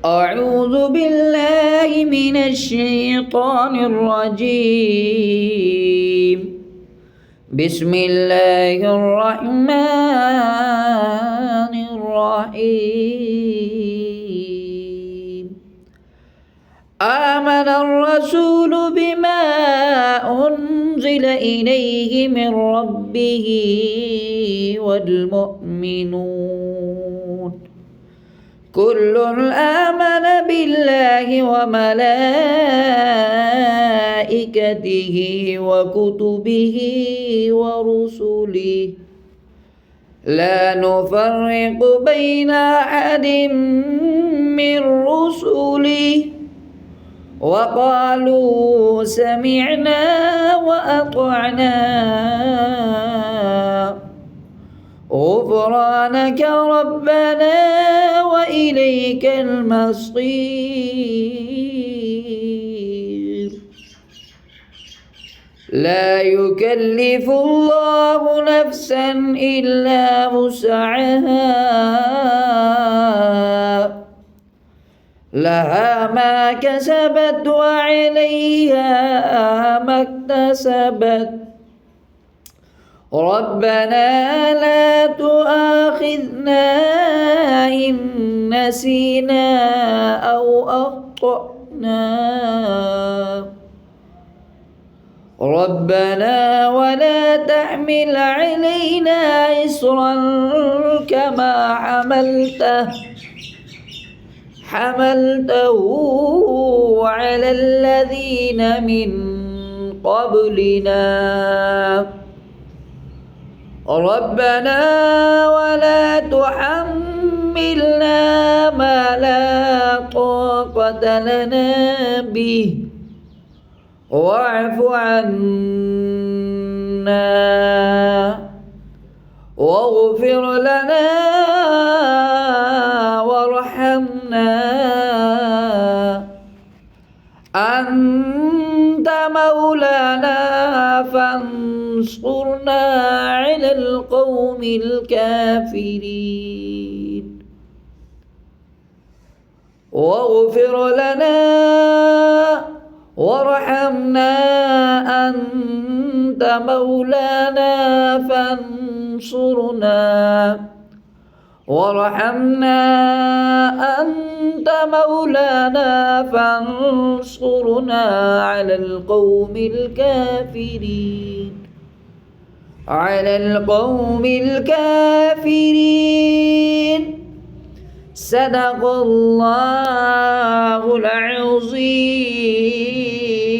أعوذ بالله من الشيطان الرجيم. بسم الله الرحمن الرحيم. آمن الرسول بما أنزل إليه من ربه والمؤمنون كل آمن بالله وملائكته وكتبه ورسله لا نفرق بين أحد من رسله وقالوا سمعنا وأطعنا غفرانك ربنا وإليك المصير. لا يكلف الله نفسا إلا وسعها لها ما كسبت وعليها ما اكتسبت ربنا لا تؤاخذنا إن نسينا أو أخطأنا ربنا ولا تحمل علينا إصرا كما حملته على الذين من قبلنا ربنا ولا تحملنا ما لا طاقة لنا به واعف عنا واغفر لنا وارحمنا أنت مولانا فانصرنا على القوم الكافرين واغفر لنا وارحمنا أنت مولانا فانصرنا وارحمنا أنت مولانا فانصرنا على القوم الكافرين. صدق الله العظيم.